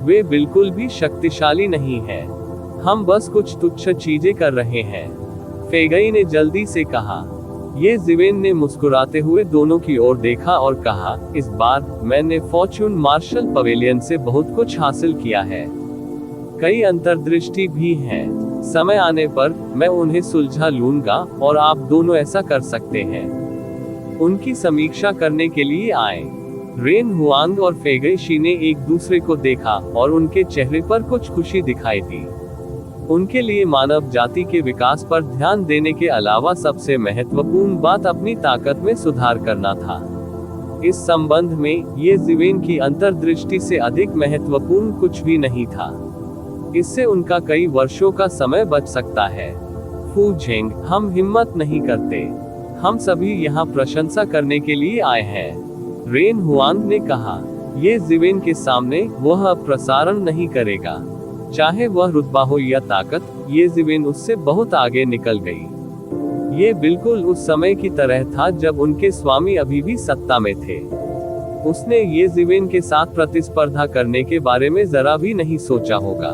वे बिल्कुल भी शक्तिशाली नहीं हैं। हम बस कुछ तुच्छ चीजें कर रहे हैं, फेगई ने जल्दी से कहा। ये जिवेन ने मुस्कुराते हुए दोनों की ओर देखा और कहा, इस बार मैंने फॉर्च्यून मार्शल पवेलियन से बहुत कुछ हासिल किया है। कई अंतर्दृष्टि भी हैं। समय आने पर मैं उन्हें सुलझा लूंगा और आप दोनों ऐसा कर सकते हैं। उनकी समीक्षा करने के लिए आए। रेन हुआंग और फेगई शी ने एक दूसरे को देखा और उनके चेहरे पर कुछ खुशी दिखाई दी। उनके लिए मानव जाति के विकास पर ध्यान देने के अलावा सबसे महत्वपूर्ण बात अपनी ताकत में सुधार करना था। इस संबंध में ये जिवेन की अंतर्दृष्टि से अधिक महत्वपूर्ण कुछ भी नहीं था। इससे उनका कई वर्षों का समय बच सकता है। फू झेंग, हम हिम्मत नहीं करते। हम सभी यहाँ प्रशंसा करने के लिए आए हैं, रेन हुआंग ने कहा। ये जिवेन के सामने वह अब प्रसारण नहीं करेगा। चाहे वह रुतबा हो या ताकत, ये जिवेन उससे बहुत आगे निकल गई। ये बिल्कुल उस समय की तरह था जब उनके स्वामी अभी भी सत्ता में थे। उसने ये जिवेन के साथ प्रतिस्पर्धा करने के बारे में जरा भी नहीं सोचा होगा।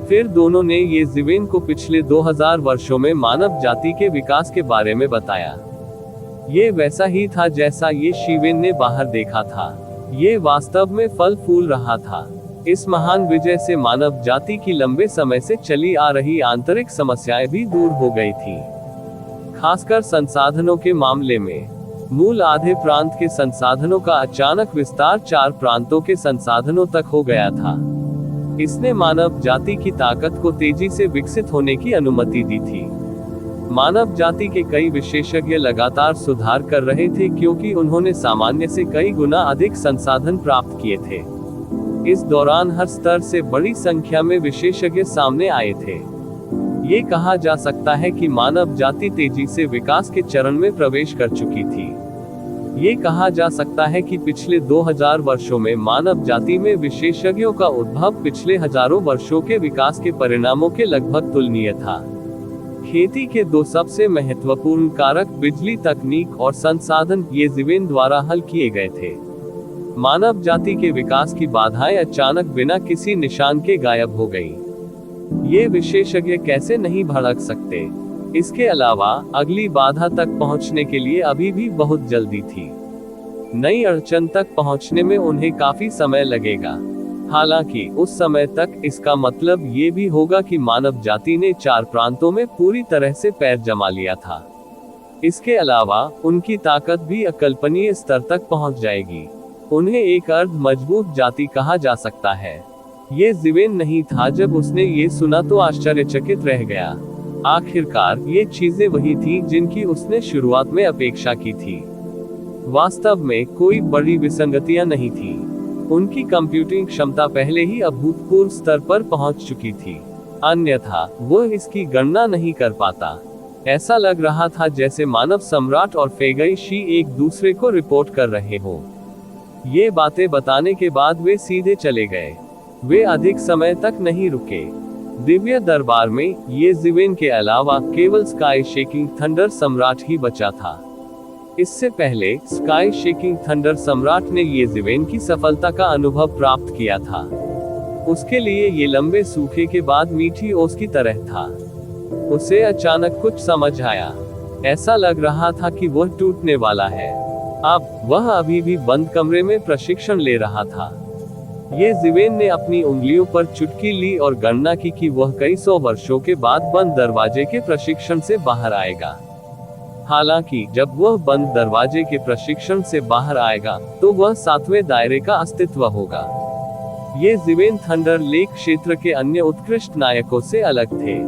फिर दोनों ने ये जिवेन को पिछले 2000 वर्षों में मानव जाति के विकास के बारे में बताया। ये वैसा ही था जैसा ये शिवेन ने बाहर देखा था। ये वास्तव में फल फूल रहा था। इस महान विजय से मानव जाति की लंबे समय से चली आ रही आंतरिक समस्याएं भी दूर हो गई थी, खासकर संसाधनों के मामले में। मूल आधे प्रांत के संसाधनों का अचानक विस्तार 4 प्रांतों के संसाधनों तक हो गया था। इसने मानव जाति की ताकत को तेजी से विकसित होने की अनुमति दी थी। मानव जाति के कई विशेषज्ञ लगातार सुधार कर रहे थे क्योंकि उन्होंने सामान्य से कई गुना अधिक संसाधन प्राप्त किए थे। इस दौरान हर स्तर से बड़ी संख्या में विशेषज्ञ सामने आए थे। ये कहा जा सकता है कि मानव जाति तेजी से विकास के चरण में प्रवेश कर चुकी थी। ये कहा जा सकता है कि पिछले 2000 वर्षों में मानव जाति में विशेषज्ञों का उद्भव पिछले हजारों वर्षों के विकास के परिणामों के लगभग तुलनीय था। खेती के 2 सबसे महत्वपूर्ण कारक बिजली तकनीक और संसाधन ये जिवेन द्वारा हल किए गए थे। मानव जाति के विकास की बाधाएं अचानक बिना किसी निशान के गायब हो गई। ये विशेषज्ञ कैसे नहीं भड़क सकते। इसके अलावा अगली बाधा तक पहुंचने के लिए अभी भी बहुत जल्दी थी। नई अड़चन तक पहुंचने में उन्हें काफी समय लगेगा। हालांकि उस समय तक इसका मतलब ये भी होगा कि मानव जाति ने 4 प्रांतों में पूरी तरह से पैर जमा लिया था। इसके अलावा उनकी ताकत भी अकल्पनीय स्तर तक पहुंच जाएगी। उन्हें एक अर्ध मजबूत जाति कहा जा सकता है। ये जिवेन नहीं था जब उसने ये सुना तो आश्चर्यचकित रह गया। आखिरकार ये चीजें वही थी जिनकी उसने शुरुआत में अपेक्षा की थी। वास्तव में कोई बड़ी विसंगतियां नहीं थी। उनकी कंप्यूटिंग क्षमता पहले ही अभूतपूर्व स्तर पर पहुंच चुकी थी, अन्यथा वो इसकी गणना नहीं कर पाता। ऐसा लग रहा था जैसे मानव सम्राट और फेगई शी एक दूसरे को रिपोर्ट कर रहे हो। ये बातें बताने के बाद वे सीधे चले गए। वे अधिक समय तक नहीं रुके। दिव्य दरबार में ये जिवेन के अलावा केवल स्काई शेकिंग थंडर सम्राट ही बचा था। इससे पहले स्काई शेकिंग थंडर सम्राट ने ये जिवेन की सफलता का अनुभव प्राप्त किया था। उसके लिए ये लंबे सूखे के बाद मीठी ओस की तरह था। उसे अचानक कुछ समझ आया। ऐसा लग रहा था कि वह टूटने वाला है। अब वह अभी भी बंद कमरे में प्रशिक्षण ले रहा था। ये जिवेन ने अपनी उंगलियों पर चुटकी ली और गणना की कि वह कई 100 वर्षों के बाद बंद दरवाजे के प्रशिक्षण से बाहर आएगा। हालांकि जब वह बंद दरवाजे के प्रशिक्षण से बाहर आएगा तो वह 7वें दायरे का अस्तित्व होगा। ये जिवेन थंडर लेक क्षेत्र के अन्य उत्कृष्ट नायकों से अलग थे।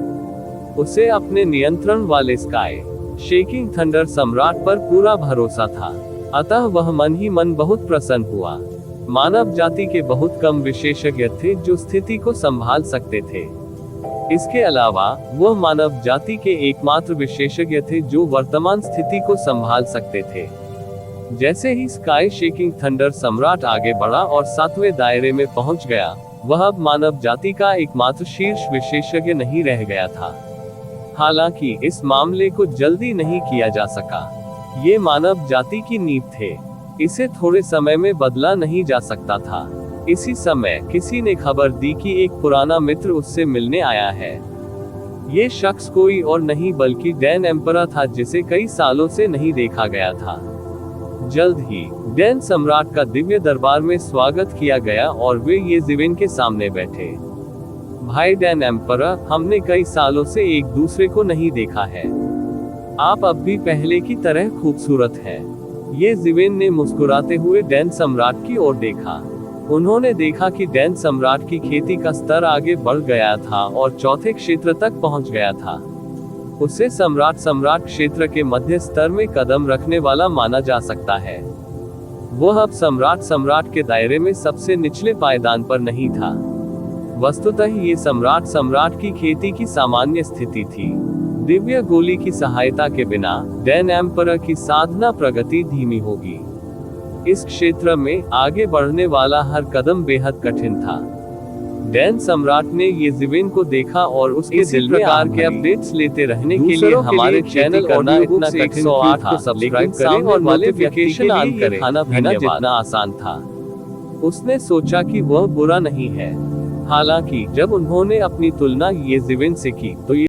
उसे अपने नियंत्रण वाले स्काई शेकिंग थंडर सम्राट पर पूरा भरोसा था। अतः वह मन ही मन बहुत प्रसन्न हुआ। मानव जाति के बहुत कम विशेषज्ञ थे जो स्थिति को संभाल सकते थे। इसके अलावा वह मानव जाति के एकमात्र विशेषज्ञ थे जो वर्तमान स्थिति को संभाल सकते थे। जैसे ही स्काई शेकिंग थंडर सम्राट आगे बढ़ा और 7वें दायरे में पहुंच गया, वह अब मानव जाति का एकमात्र शीर्ष विशेषज्ञ नहीं रह गया था। हालांकि इस मामले को जल्दी नहीं किया जा सका। ये मानव जाति की नींव थे। इसे थोड़े समय में बदला नहीं जा सकता था। इसी समय किसी ने खबर दी कि एक पुराना मित्र उससे मिलने आया है। ये शख्स कोई और नहीं बल्कि डैन एम्परर था, जिसे कई सालों से नहीं देखा गया था। जल्द ही डैन सम्राट का दिव्य दरबार में स्वागत किया गया और वे येज़िविन के सामने बैठे। भाई डैन एम्परर, हमने कई सालों से एक दूसरे को नहीं देखा है। आप अब भी पहले की तरह खूबसूरत हैं। येज़िविन ने मुस्कुराते हुए डैन सम्राट की ओर देखा। उन्होंने देखा कि डैन सम्राट की खेती का स्तर आगे बढ़ गया था और चौथे क्षेत्र तक पहुंच गया था। उसे सम्राट क्षेत्र के मध्य स्तर में कदम रखने वाला माना जा सकता है। वह अब सम्राट के दायरे में सबसे निचले पायदान पर नहीं था। वस्तुतः ये सम्राट की खेती की सामान्य स्थिति थी। दिव्य गोली की सहायता के बिना डैन एम्परर की साधना प्रगति धीमी होगी। इस क्षेत्र में आगे बढ़ने वाला हर कदम बेहद कठिन था। डैन सम्राट ने येज़िविन को देखा और उसके दिल में आर के अपडेट्स लेते रहने के लिए हमारे चैनल और इतना 108 को सब्सक्राइब करें और नोटिफिकेशन ऑन करें। खाना पीना जितना आसान था, उसने सोचा कि वह बुरा नहीं है। हालांकि जब उन्होंने अपनी तुलना येज़िविन से की तो